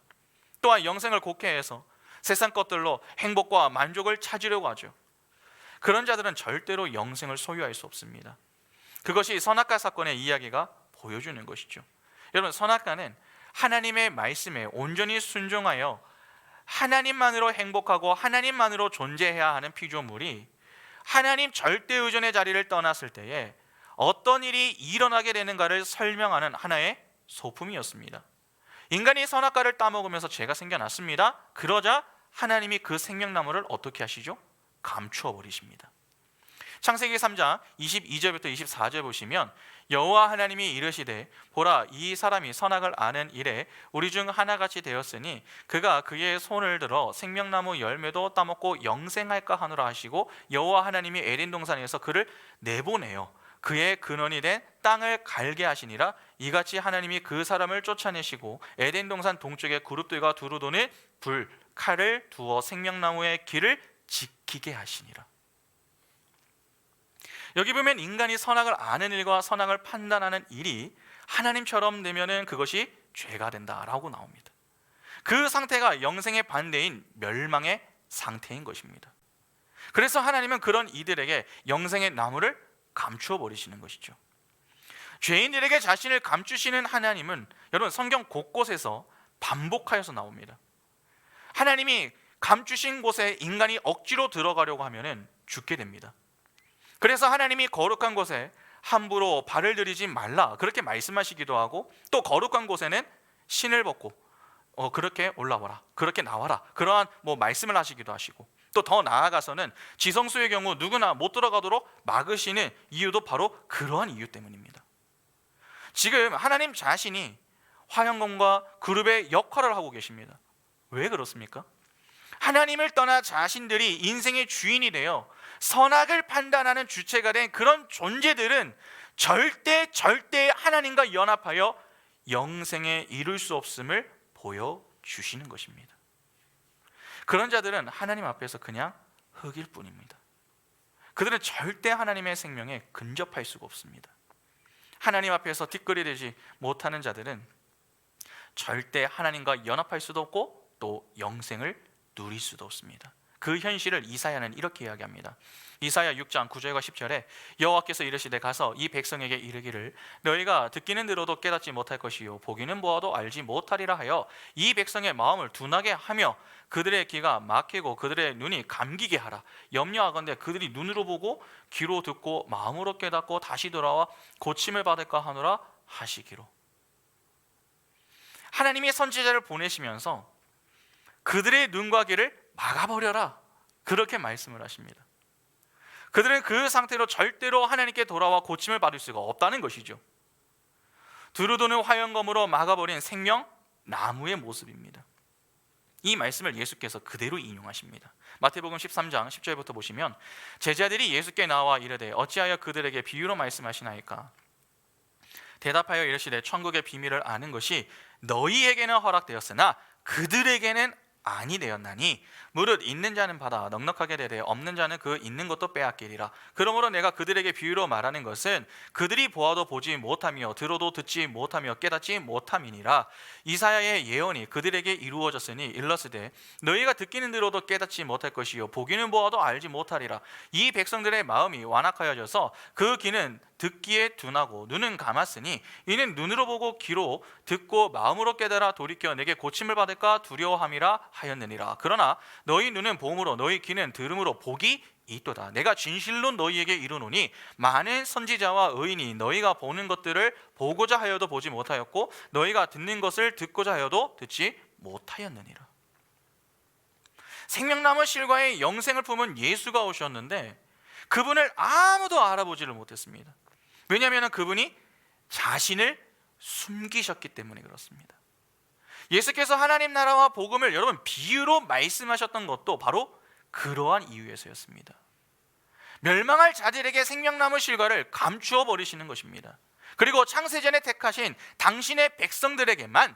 또한 영생을 곡해해서 세상 것들로 행복과 만족을 찾으려고 하죠. 그런 자들은 절대로 영생을 소유할 수 없습니다. 그것이 선악과 사건의 이야기가 보여주는 것이죠. 여러분, 선악과는 하나님의 말씀에 온전히 순종하여 하나님만으로 행복하고 하나님만으로 존재해야 하는 피조물이 하나님 절대 의존의 자리를 떠났을 때에 어떤 일이 일어나게 되는가를 설명하는 하나의 소품이었습니다. 인간이 선악과를 따먹으면서 죄가 생겨났습니다. 그러자 하나님이 그 생명나무를 어떻게 하시죠? 감추어 버리십니다. 창세기 3장 22절부터 24절 보시면 여호와 하나님이 이르시되 보라 이 사람이 선악을 아는 이래 우리 중 하나같이 되었으니 그가 그의 손을 들어 생명나무 열매도 따먹고 영생할까 하노라 하시고 여호와 하나님이 에덴 동산에서 그를 내보내어 그의 근원이 된 땅을 갈게 하시니라. 이같이 하나님이 그 사람을 쫓아내시고 에덴 동산 동쪽에 그룹들과 두루 도는 불 칼을 두어 생명나무의 길을 지키게 하시니라. 여기 보면 인간이 선악을 아는 일과 선악을 판단하는 일이 하나님처럼 되면은 그것이 죄가 된다라고 나옵니다. 그 상태가 영생의 반대인 멸망의 상태인 것입니다. 그래서 하나님은 그런 이들에게 영생의 나무를 감추어 버리시는 것이죠. 죄인들에게 자신을 감추시는 하나님은 여러분 성경 곳곳에서 반복하여서 나옵니다. 하나님이 감추신 곳에 인간이 억지로 들어가려고 하면은 죽게 됩니다. 그래서 하나님이 거룩한 곳에 함부로 발을 들이지 말라 그렇게 말씀하시기도 하고 또 거룩한 곳에는 신을 벗고 그렇게 올라와라 그렇게 나와라 그러한 말씀을 하시기도 하시고 또 더 나아가서는 지성소의 경우 누구나 못 들어가도록 막으시는 이유도 바로 그러한 이유 때문입니다. 지금 하나님 자신이 화형검과 그룹의 역할을 하고 계십니다. 왜 그렇습니까? 하나님을 떠나 자신들이 인생의 주인이 되어 선악을 판단하는 주체가 된 그런 존재들은 절대 하나님과 연합하여 영생에 이룰 수 없음을 보여주시는 것입니다. 그런 자들은 하나님 앞에서 그냥 흙일 뿐입니다. 그들은 절대 하나님의 생명에 근접할 수가 없습니다. 하나님 앞에서 뒷거리 되지 못하는 자들은 절대 하나님과 연합할 수도 없고 또 영생을 누릴 수도 없습니다. 그 현실을 이사야는 이렇게 이야기합니다. 이사야 6장 9절과 10절에 여호와께서 이르시되 가서 이 백성에게 이르기를 너희가 듣기는 들어도 깨닫지 못할 것이요 보기는 보아도 알지 못하리라 하여 이 백성의 마음을 둔하게 하며 그들의 귀가 막히고 그들의 눈이 감기게 하라. 염려하건대 그들이 눈으로 보고 귀로 듣고 마음으로 깨닫고 다시 돌아와 고침을 받을까 하노라 하시기로. 하나님이 선지자를 보내시면서 그들의 눈과 귀를 막아버려라, 그렇게 말씀을 하십니다. 그들은 그 상태로 절대로 하나님께 돌아와 고침을 받을 수가 없다는 것이죠. 두루도는 화영검으로 막아버린 생명나무의 모습입니다. 이 말씀을 예수께서 그대로 인용하십니다. 마태복음 13장 10절부터 보시면 제자들이 예수께 나와 이르되 어찌하여 그들에게 비유로 말씀하시나이까? 대답하여 이르시되 천국의 비밀을 아는 것이 너희에게는 허락되었으나 그들에게는 아니 되었나니 무릇 있는 자는 받아 넉넉하게 되되 없는 자는 그 있는 것도 빼앗기리라. 그러므로 내가 그들에게 비유로 말하는 것은 그들이 보아도 보지 못하며 들어도 듣지 못하며 깨닫지 못함이니라. 이사야의 예언이 그들에게 이루어졌으니 일렀으되 너희가 듣기는 들어도 깨닫지 못할 것이요 보기는 보아도 알지 못하리라. 이 백성들의 마음이 완악하여져서 그 귀는 듣기에 둔하고 눈은 감았으니 이는 눈으로 보고 귀로 듣고 마음으로 깨달아 돌이켜 내게 고침을 받을까 두려워함이라 하였느니라. 그러나 너희 눈은 봄으로 너희 귀는 들음으로 복이 있도다. 내가 진실로 너희에게 이르노니 많은 선지자와 의인이 너희가 보는 것들을 보고자 하여도 보지 못하였고 너희가 듣는 것을 듣고자 하여도 듣지 못하였느니라. 생명나무 실과의 영생을 품은 예수가 오셨는데 그분을 아무도 알아보지를 못했습니다. 왜냐하면 그분이 자신을 숨기셨기 때문에 그렇습니다. 예수께서 하나님 나라와 복음을 여러분 비유로 말씀하셨던 것도 바로 그러한 이유에서였습니다. 멸망할 자들에게 생명나무 실과를 감추어 버리시는 것입니다. 그리고 창세전에 택하신 당신의 백성들에게만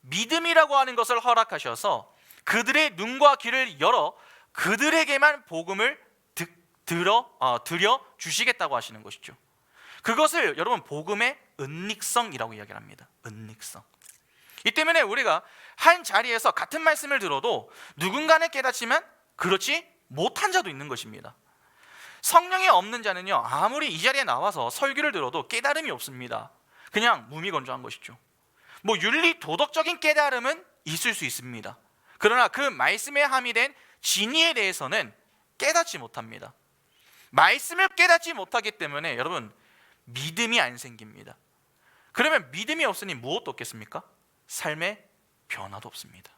믿음이라고 하는 것을 허락하셔서 그들의 눈과 귀를 열어 그들에게만 복음을 드려 주시겠다고 하시는 것이죠. 그것을 여러분 복음의 은닉성이라고 이야기를 합니다. 은닉성. 이 때문에 우리가 한 자리에서 같은 말씀을 들어도 누군가는 깨닫지만 그렇지 못한 자도 있는 것입니다. 성령이 없는 자는요 아무리 이 자리에 나와서 설교를 들어도 깨달음이 없습니다. 그냥 무미건조한 것이죠. 뭐 윤리 도덕적인 깨달음은 있을 수 있습니다. 그러나 그 말씀에 함유된 진리에 대해서는 깨닫지 못합니다. 말씀을 깨닫지 못하기 때문에 여러분 믿음이 안 생깁니다. 그러면 믿음이 없으니 무엇도 없겠습니까? 삶의 변화도 없습니다.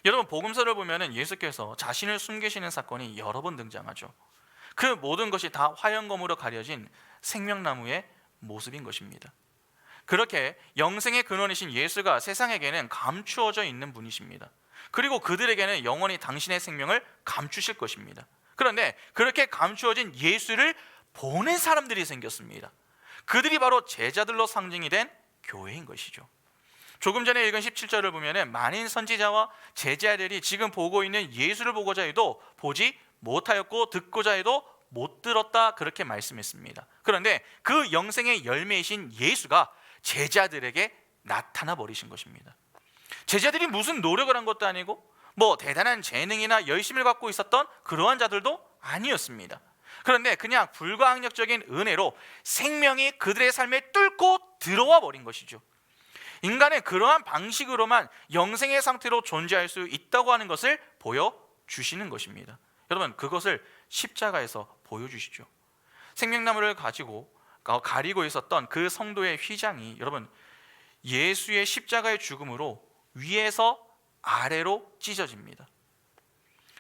여러분 복음서를 보면 예수께서 자신을 숨기시는 사건이 여러 번 등장하죠. 그 모든 것이 다 화영검으로 가려진 생명나무의 모습인 것입니다. 그렇게 영생의 근원이신 예수가 세상에게는 감추어져 있는 분이십니다. 그리고 그들에게는 영원히 당신의 생명을 감추실 것입니다. 그런데 그렇게 감추어진 예수를 보는 사람들이 생겼습니다. 그들이 바로 제자들로 상징이 된 교회인 것이죠. 조금 전에 읽은 17절을 보면 많은 선지자와 제자들이 지금 보고 있는 예수를 보고자 해도 보지 못하였고 듣고자 해도 못 들었다, 그렇게 말씀했습니다. 그런데 그 영생의 열매이신 예수가 제자들에게 나타나 버리신 것입니다. 제자들이 무슨 노력을 한 것도 아니고 뭐 대단한 재능이나 열심을 갖고 있었던 그러한 자들도 아니었습니다. 그런데 그냥 불가항력적인 은혜로 생명이 그들의 삶에 뚫고 들어와 버린 것이죠. 인간의 그러한 방식으로만 영생의 상태로 존재할 수 있다고 하는 것을 보여주시는 것입니다. 여러분 그것을 십자가에서 보여주시죠. 생명나무를 가리고 있었던 그 성도의 휘장이 여러분 예수의 십자가의 죽음으로 위에서 아래로 찢어집니다.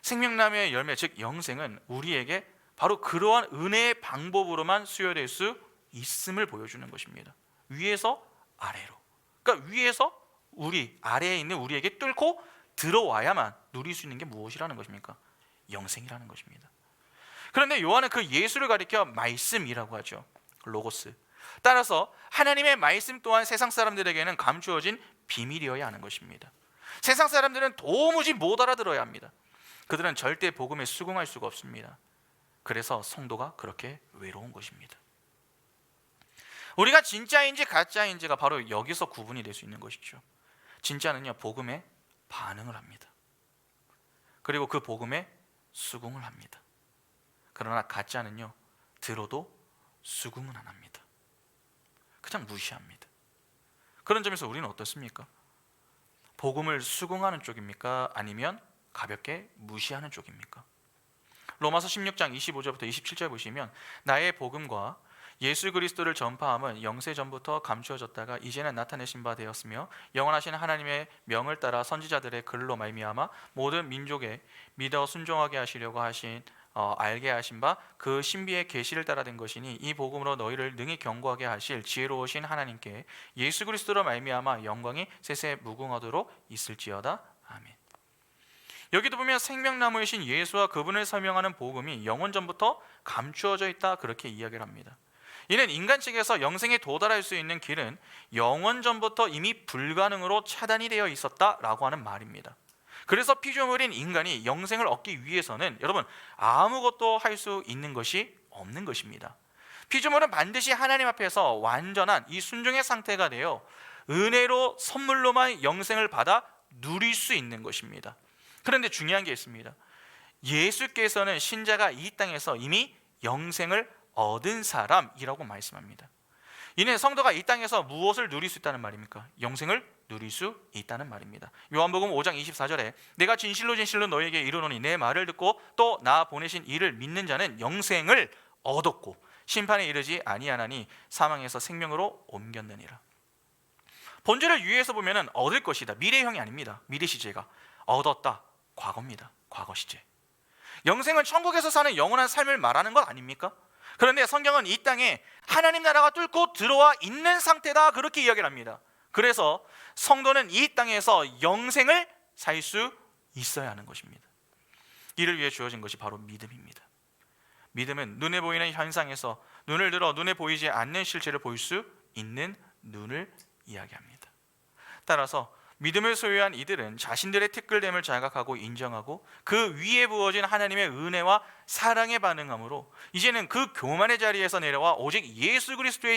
생명나무의 열매 즉 영생은 우리에게 바로 그러한 은혜의 방법으로만 수여될 수 있음을 보여주는 것입니다. 위에서 아래로. 그러니까 위에서 우리 아래에 있는 우리에게 뚫고 들어와야만 누릴 수 있는 게 무엇이라는 것입니까? 영생이라는 것입니다. 그런데 요한은 그 예수를 가리켜 말씀이라고 하죠. 로고스. 따라서 하나님의 말씀 또한 세상 사람들에게는 감추어진 비밀이어야 하는 것입니다. 세상 사람들은 도무지 못 알아들어야 합니다. 그들은 절대 복음에 수긍할 수가 없습니다. 그래서 성도가 그렇게 외로운 것입니다. 우리가 진짜인지 가짜인지가 바로 여기서 구분이 될 수 있는 것이죠. 진짜는요, 복음에 반응을 합니다. 그리고 그 복음에 수긍을 합니다. 그러나 가짜는요, 들어도 수긍은 안 합니다. 그냥 무시합니다. 그런 점에서 우리는 어떻습니까? 복음을 수긍하는 쪽입니까? 아니면 가볍게 무시하는 쪽입니까? 로마서 16장 25절부터 27절 보시면 나의 복음과 예수 그리스도를 전파함은 영세 전부터 감추어졌다가 이제는 나타내신 바 되었으며 영원하신 하나님의 명을 따라 선지자들의 글로 말미암아 모든 민족에 믿어 순종하게 하시려고 하신 알게 하신 바 그 신비의 계시를 따라 된 것이니 이 복음으로 너희를 능히 경고하게 하실 지혜로우신 하나님께 예수 그리스도로 말미암아 영광이 세세 무궁하도록 있을지어다. 아멘. 여기도 보면 생명나무이신 예수와 그분을 설명하는 복음이 영원 전부터 감추어져 있다, 그렇게 이야기를 합니다. 이는 인간 측에서 영생에 도달할 수 있는 길은 영원 전부터 이미 불가능으로 차단이 되어 있었다라고 하는 말입니다. 그래서 피조물인 인간이 영생을 얻기 위해서는 여러분 아무것도 할 수 있는 것이 없는 것입니다. 피조물은 반드시 하나님 앞에서 완전한 이 순종의 상태가 되어 은혜로 선물로만 영생을 받아 누릴 수 있는 것입니다. 그런데 중요한 게 있습니다. 예수께서는 신자가 이 땅에서 이미 영생을 얻은 사람이라고 말씀합니다. 이는 성도가 이 땅에서 무엇을 누릴 수 있다는 말입니까? 영생을 누릴 수 있다는 말입니다. 요한복음 5장 24절에 내가 진실로 진실로 너희에게 이르노니 내 말을 듣고 또 나 보내신 이를 믿는 자는 영생을 얻었고 심판에 이르지 아니하나니 사망에서 생명으로 옮겼느니라. 본질을 유의해서 보면 얻을 것이다, 미래형이 아닙니다. 미래 시제가 얻었다, 과거입니다. 과거 시제. 영생은 천국에서 사는 영원한 삶을 말하는 것 아닙니까? 그런데 성경은 이 땅에 하나님 나라가 뚫고 들어와 있는 상태다, 그렇게 이야기를 합니다. 그래서 성도는 이 땅에서 영생을 살 수 있어야 하는 것입니다. 이를 위해 주어진 것이 바로 믿음입니다. 믿음은 눈에 보이는 현상에서 눈을 들어 눈에 보이지 않는 실체를 볼 수 있는 눈을 이야기합니다. 따라서 믿음을 소유한 이들은 자신들의 특글됨을 자각하고 인정하고 그 위에 부어진 하나님의 은혜와 사랑에 반응하므로 이제는 그 교만의 자리에서 내려와 오직 예수 그리스도의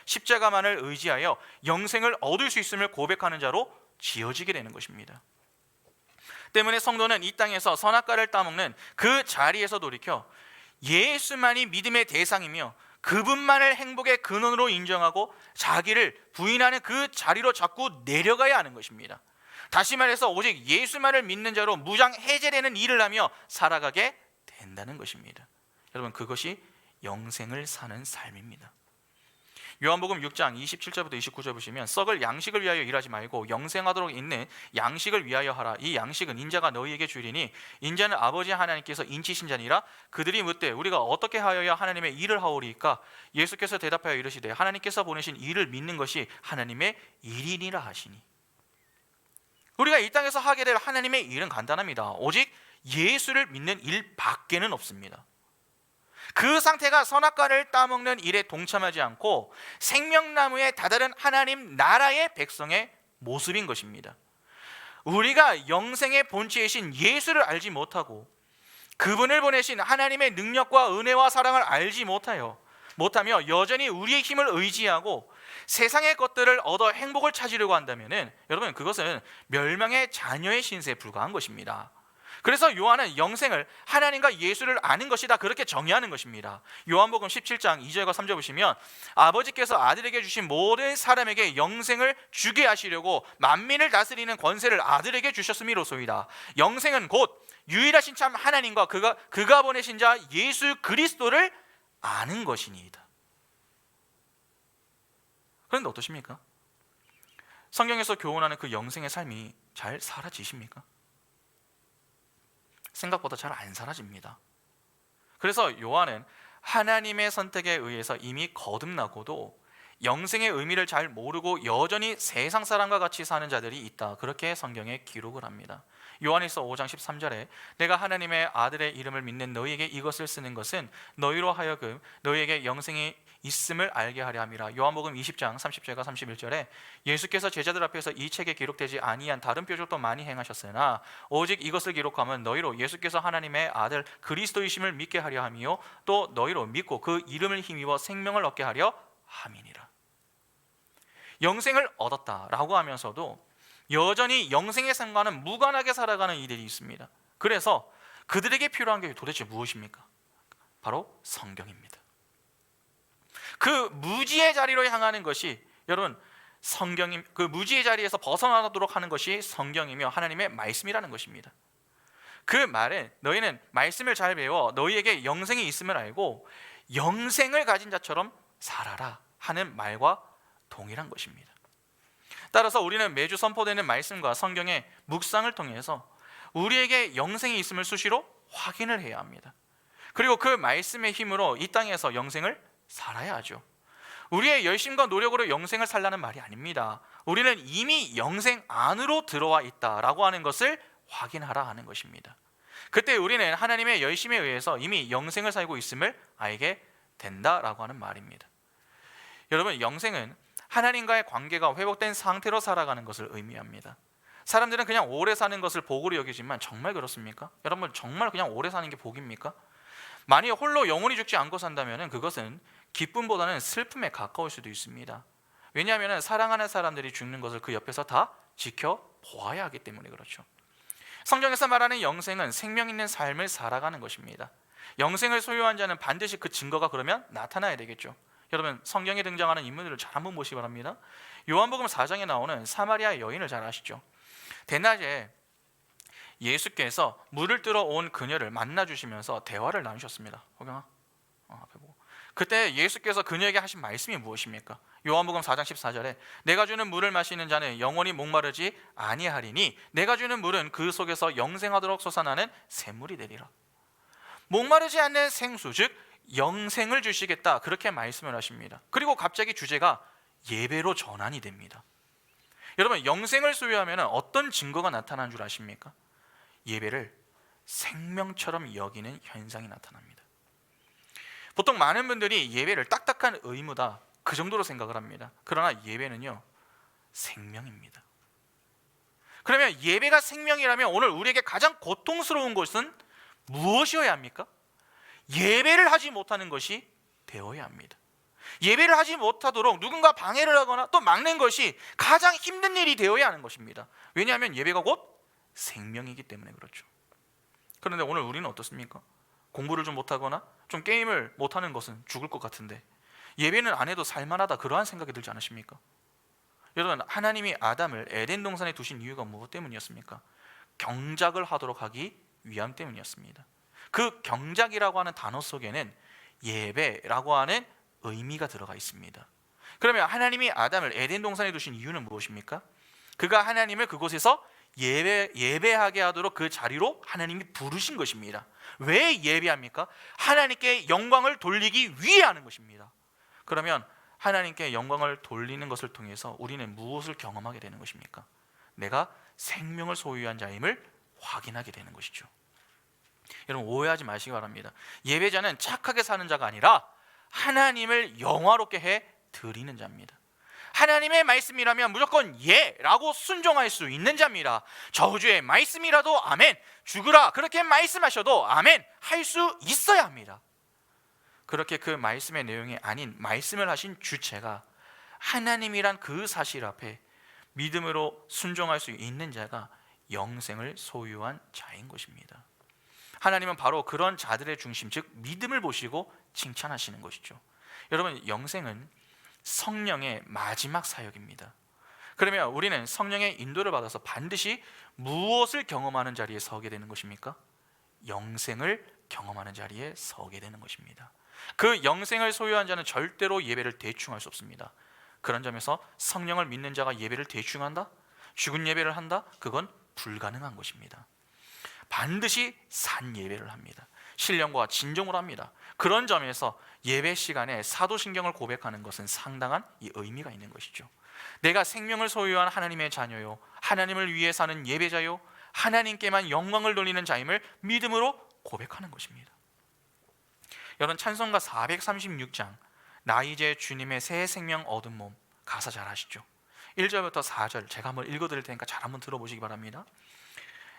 십자가만을 의지하여 영생을 얻을 수 있음을 고백하는 자로 지어지게 되는 것입니다. 때문에 성도는 이 땅에서 선악과를 따먹는 그 자리에서 돌이켜 예수만이 믿음의 대상이며 그분만을 행복의 근원으로 인정하고 자기를 부인하는 그 자리로 자꾸 내려가야 하는 것입니다. 다시 말해서 오직 예수만을 믿는 자로 무장 해제되는 일을 하며 살아가게 된다는 것입니다. 여러분, 그것이 영생을 사는 삶입니다. 요한복음 6장 27절부터 29절 보시면 썩을 양식을 위하여 일하지 말고 영생하도록 있는 양식을 위하여 하라. 이 양식은 인자가 너희에게 주리니 인자는 아버지 하나님께서 인치신 자니라. 그들이 묻되 우리가 어떻게 하여야 하나님의 일을 하오리까? 예수께서 대답하여 이르시되 하나님께서 보내신 일을 믿는 것이 하나님의 일이니라 하시니. 우리가 이 땅에서 하게 될 하나님의 일은 간단합니다. 오직 예수를 믿는 일 밖에는 없습니다. 그 상태가 선악과를 따먹는 일에 동참하지 않고 생명나무에 다다른 하나님 나라의 백성의 모습인 것입니다. 우리가 영생의 본체이신 예수를 알지 못하고 그분을 보내신 하나님의 능력과 은혜와 사랑을 알지 못하며 여전히 우리의 힘을 의지하고 세상의 것들을 얻어 행복을 찾으려고 한다면 여러분, 그것은 멸망의 자녀의 신세에 불과한 것입니다. 그래서 요한은 영생을 하나님과 예수를 아는 것이다, 그렇게 정의하는 것입니다. 요한복음 17장 2절과 3절 보시면 아버지께서 아들에게 주신 모든 사람에게 영생을 주게 하시려고 만민을 다스리는 권세를 아들에게 주셨음이로소이다. 영생은 곧 유일하신 참 하나님과 그가 보내신 자 예수 그리스도를 아는 것이니이다. 그런데 어떠십니까? 성경에서 교훈하는 그 영생의 삶이 잘 사라지십니까? 생각보다 잘 안 사라집니다. 그래서 요한은 하나님의 선택에 의해서 이미 거듭나고도 영생의 의미를 잘 모르고 여전히 세상 사람과 같이 사는 자들이 있다, 그렇게 성경에 기록을 합니다. 요한일서 5장 13절에 내가 하나님의 아들의 이름을 믿는 너희에게 이것을 쓰는 것은 너희로 하여금 너희에게 영생이 있음을 알게 하려 함이라. 요한복음 20장 30절과 31절에 예수께서 제자들 앞에서 이 책에 기록되지 아니한 다른 표적도 많이 행하셨으나 오직 이것을 기록하면 너희로 예수께서 하나님의 아들 그리스도이심을 믿게 하려 함이요 또 너희로 믿고 그 이름을 힘입어 생명을 얻게 하려 함이니라. 영생을 얻었다라고 하면서도 여전히 영생의 생과는 무관하게 살아가는 이들이 있습니다. 그래서 그들에게 필요한 게 도대체 무엇입니까? 바로 성경입니다. 그 무지의 자리로 향하는 것이, 여러분, 성경이 그 무지의 자리에서 벗어나도록 하는 것이 성경이며 하나님의 말씀이라는 것입니다. 그 말은 너희는 말씀을 잘 배워 너희에게 영생이 있음을 알고 영생을 가진 자처럼 살아라 하는 말과 동일한 것입니다. 따라서 우리는 매주 선포되는 말씀과 성경의 묵상을 통해서 우리에게 영생이 있음을 수시로 확인을 해야 합니다. 그리고 그 말씀의 힘으로 이 땅에서 영생을 살아야 하죠. 우리의 열심과 노력으로 영생을 살라는 말이 아닙니다. 우리는 이미 영생 안으로 들어와 있다라고 하는 것을 확인하라 하는 것입니다. 그때 우리는 하나님의 열심에 의해서 이미 영생을 살고 있음을 알게 된다라고 하는 말입니다. 여러분, 영생은 하나님과의 관계가 회복된 상태로 살아가는 것을 의미합니다. 사람들은 그냥 오래 사는 것을 복으로 여기지만 정말 그렇습니까? 여러분, 정말 그냥 오래 사는 게 복입니까? 만약 홀로 영원히 죽지 않고 산다면 그것은 기쁨보다는 슬픔에 가까울 수도 있습니다. 왜냐하면 사랑하는 사람들이 죽는 것을 그 옆에서 다 지켜보아야 하기 때문에 그렇죠. 성경에서 말하는 영생은 생명 있는 삶을 살아가는 것입니다. 영생을 소유한 자는 반드시 그 증거가 그러면 나타나야 되겠죠. 여러분, 성경에 등장하는 인물들을 잘 한번 보시기 바랍니다. 요한복음 4장에 나오는 사마리아 여인을 잘 아시죠? 대낮에 예수께서 물을 뜨러 온 그녀를 만나주시면서 대화를 나누셨습니다. 호경아, 앞에 보고. 그때 예수께서 그녀에게 하신 말씀이 무엇입니까? 요한복음 4장 14절에 내가 주는 물을 마시는 자는 영원히 목마르지 아니하리니 내가 주는 물은 그 속에서 영생하도록 솟아나는 샘물이 되리라. 목마르지 않는 생수, 즉 영생을 주시겠다, 그렇게 말씀을 하십니다. 그리고 갑자기 주제가 예배로 전환이 됩니다. 여러분, 영생을 소유하면 어떤 증거가 나타나는 줄 아십니까? 예배를 생명처럼 여기는 현상이 나타납니다. 보통 많은 분들이 예배를 딱딱한 의무다, 그 정도로 생각을 합니다. 그러나 예배는요, 생명입니다. 그러면 예배가 생명이라면 오늘 우리에게 가장 고통스러운 것은 무엇이어야 합니까? 예배를 하지 못하는 것이 되어야 합니다. 예배를 하지 못하도록 누군가 방해를 하거나 또 막는 것이 가장 힘든 일이 되어야 하는 것입니다. 왜냐하면 예배가 곧 생명이기 때문에 그렇죠. 그런데 오늘 우리는 어떻습니까? 공부를 좀 못하거나 좀 게임을 못하는 것은 죽을 것 같은데 예배는 안 해도 살만하다, 그러한 생각이 들지 않으십니까? 여러분, 하나님이 아담을 에덴 동산에 두신 이유가 무엇 때문이었습니까? 경작을 하도록 하기 위함 때문이었습니다. 그 경작이라고 하는 단어 속에는 예배라고 하는 의미가 들어가 있습니다. 그러면 하나님이 아담을 에덴 동산에 두신 이유는 무엇입니까? 그가 하나님을 그곳에서 예배하게 하도록 그 자리로 하나님이 부르신 것입니다. 왜 예배합니까? 하나님께 영광을 돌리기 위해 하는 것입니다. 그러면 하나님께 영광을 돌리는 것을 통해서 우리는 무엇을 경험하게 되는 것입니까? 내가 생명을 소유한 자임을 확인하게 되는 것이죠. 여러분, 오해하지 마시기 바랍니다. 예배자는 착하게 사는 자가 아니라 하나님을 영화롭게 해 드리는 자입니다. 하나님의 말씀이라면 무조건 예라고 순종할 수 있는 자입니다. 저주의 말씀이라도 아멘, 죽으라 그렇게 말씀하셔도 아멘 할 수 있어야 합니다. 그렇게 그 말씀의 내용이 아닌 말씀을 하신 주체가 하나님이란 그 사실 앞에 믿음으로 순종할 수 있는 자가 영생을 소유한 자인 것입니다. 하나님은 바로 그런 자들의 중심, 즉 믿음을 보시고 칭찬하시는 것이죠. 여러분, 영생은 성령의 마지막 사역입니다. 그러면 우리는 성령의 인도를 받아서 반드시 무엇을 경험하는 자리에 서게 되는 것입니까? 영생을 경험하는 자리에 서게 되는 것입니다. 그 영생을 소유한 자는 절대로 예배를 대충할 수 없습니다. 그런 점에서 성령을 믿는 자가 예배를 대충한다? 죽은 예배를 한다? 그건 불가능한 것입니다. 반드시 산 예배를 합니다. 신령과 진정으로 합니다. 그런 점에서 예배 시간에 사도신경을 고백하는 것은 상당한 이 의미가 있는 것이죠. 내가 생명을 소유한 하나님의 자녀요, 하나님을 위해 사는 예배자요, 하나님께만 영광을 돌리는 자임을 믿음으로 고백하는 것입니다. 여러분, 찬송가 436장 나 이제 주님의 새 생명 얻은 몸. 가사 잘 아시죠? 1절부터 4절 제가 한번 읽어드릴 테니까 잘 한번 들어보시기 바랍니다.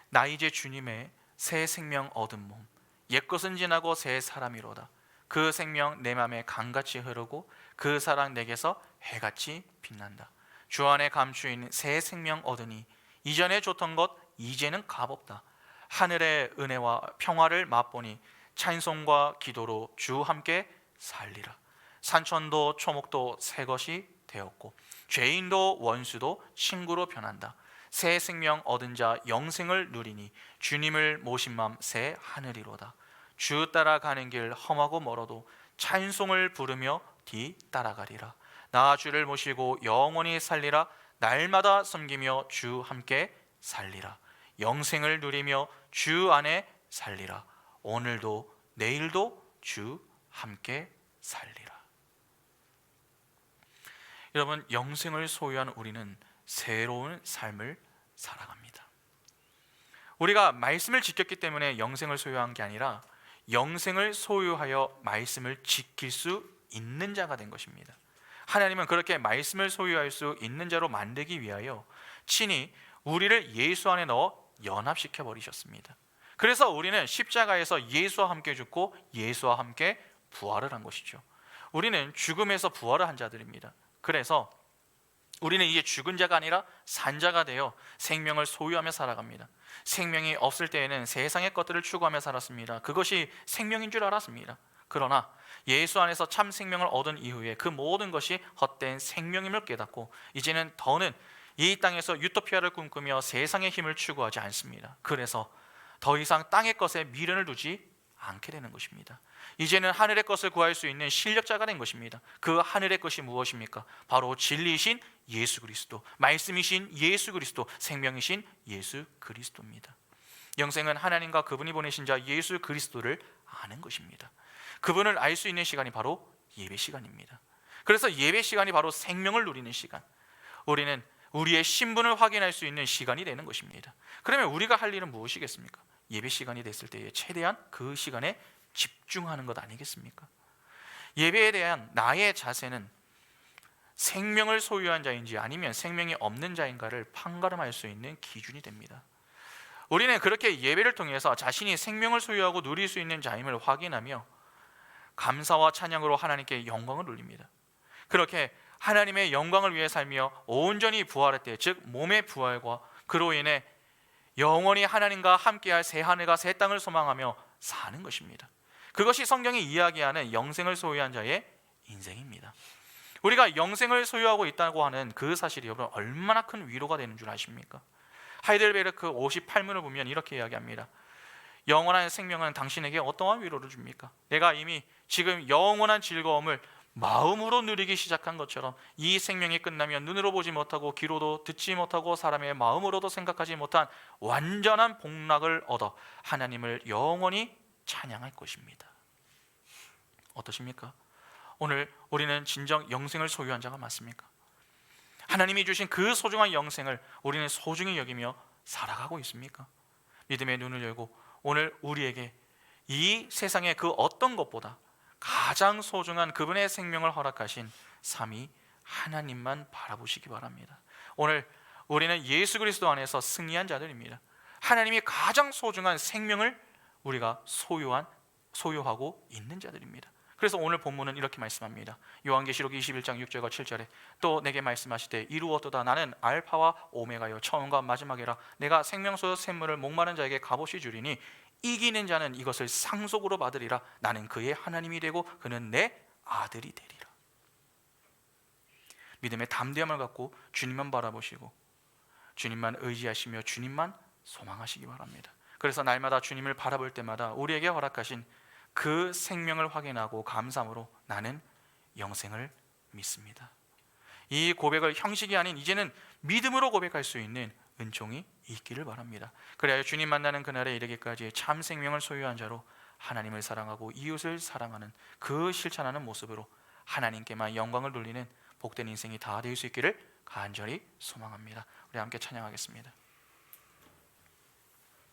나 이제 주님의 새 생명 얻은 몸, 옛것은 지나고 새 사람이로다. 그 생명 내 맘에 강같이 흐르고 그 사랑 내게서 해같이 빛난다. 주 안에 감추어 있는 새 생명 얻으니 이전에 좋던 것 이제는 값없다. 하늘의 은혜와 평화를 맛보니 찬송과 기도로 주 함께 살리라. 산천도 초목도 새 것이 되었고 죄인도 원수도 친구로 변한다. 새 생명 얻은 자 영생을 누리니 주님을 모신 맘 새 하늘이로다. 주 따라가는 길 험하고 멀어도 찬송을 부르며 뒤 따라가리라. 나 주를 모시고 영원히 살리라. 날마다 섬기며 주 함께 살리라. 영생을 누리며 주 안에 살리라. 오늘도 내일도 주 함께 살리라. 여러분, 영생을 소유한 우리는 새로운 삶을 살아갑니다. 우리가 말씀을 지켰기 때문에 영생을 소유한 게 아니라 영생을 소유하여 말씀을 지킬 수 있는 자가 된 것입니다. 하나님은 그렇게 말씀을 소유할 수 있는 자로 만들기 위하여 친히 우리를 예수 안에 넣어 연합시켜 버리셨습니다. 그래서 우리는 십자가에서 예수와 함께 죽고 예수와 함께 부활을 한 것이죠. 우리는 죽음에서 부활을 한 자들입니다. 그래서 우리는 이제 죽은 자가 아니라 산 자가 되어 생명을 소유하며 살아갑니다. 생명이 없을 때에는 세상의 것들을 추구하며 살았습니다. 그것이 생명인 줄 알았습니다. 그러나 예수 안에서 참 생명을 얻은 이후에 그 모든 것이 헛된 생명임을 깨닫고 이제는 더는 이 땅에서 유토피아를 꿈꾸며 세상의 힘을 추구하지 않습니다. 그래서 더 이상 땅의 것에 미련을 두지 않게 되는 것입니다. 이제는 하늘의 것을 구할 수 있는 실력자가 된 것입니다. 그 하늘의 것이 무엇입니까? 바로 진리이신 예수 그리스도, 말씀이신 예수 그리스도, 생명이신 예수 그리스도입니다. 영생은 하나님과 그분이 보내신 자 예수 그리스도를 아는 것입니다. 그분을 알 수 있는 시간이 바로 예배 시간입니다. 그래서 예배 시간이 바로 생명을 누리는 시간, 우리는 우리의 신분을 확인할 수 있는 시간이 되는 것입니다. 그러면 우리가 할 일은 무엇이겠습니까? 예배 시간이 됐을 때에 최대한 그 시간에 집중하는 것 아니겠습니까? 예배에 대한 나의 자세는 생명을 소유한 자인지 아니면 생명이 없는 자인가를 판가름할 수 있는 기준이 됩니다. 우리는 그렇게 예배를 통해서 자신이 생명을 소유하고 누릴 수 있는 자임을 확인하며 감사와 찬양으로 하나님께 영광을 올립니다. 그렇게 하나님의 영광을 위해 살며 온전히 부활할 때, 즉 몸의 부활과 그로 인해 영원히 하나님과 함께할 새 하늘과 새 땅을 소망하며 사는 것입니다. 그것이 성경이 이야기하는 영생을 소유한 자의 인생입니다. 우리가 영생을 소유하고 있다고 하는 그 사실이 여러분 얼마나 큰 위로가 되는 줄 아십니까? 하이델베르크 58문을 보면 이렇게 이야기합니다. 영원한 생명은 당신에게 어떠한 위로를 줍니까? 내가 이미 지금 영원한 즐거움을 마음으로 누리기 시작한 것처럼 이 생명이 끝나면 눈으로 보지 못하고 귀로도 듣지 못하고 사람의 마음으로도 생각하지 못한 완전한 복락을 얻어 하나님을 영원히 찬양할 것입니다. 어떠십니까? 오늘 우리는 진정 영생을 소유한 자가 맞습니까? 하나님이 주신 그 소중한 영생을 우리는 소중히 여기며 살아가고 있습니까? 믿음의 눈을 열고 오늘 우리에게 이 세상의 그 어떤 것보다 가장 소중한 그분의 생명을 허락하신 삼위 하나님만 바라보시기 바랍니다. 오늘 우리는 예수 그리스도 안에서 승리한 자들입니다. 하나님이 가장 소중한 생명을 우리가 소유하고 있는 자들입니다. 그래서 오늘 본문은 이렇게 말씀합니다. 요한계시록 21장 6절과 7절에 또 내게 말씀하시되 이루었도다. 나는 알파와 오메가요 처음과 마지막이라. 내가 생명수 샘물을 목마른 자에게 값없이 주리니 이기는 자는 이것을 상속으로 받으리라. 나는 그의 하나님이 되고 그는 내 아들이 되리라. 믿음의 담대함을 갖고 주님만 바라보시고 주님만 의지하시며 주님만 소망하시기 바랍니다. 그래서 날마다 주님을 바라볼 때마다 우리에게 허락하신 그 생명을 확인하고 감사함으로 나는 영생을 믿습니다. 이 고백을 형식이 아닌 이제는 믿음으로 고백할 수 있는 은총이 있기를 바랍니다. 그래야 주님 만나는 그날에 이르기까지 참 생명을 소유한 자로 하나님을 사랑하고 이웃을 사랑하는 그 실천하는 모습으로 하나님께만 영광을 돌리는 복된 인생이 다 될 수 있기를 간절히 소망합니다. 우리 함께 찬양하겠습니다.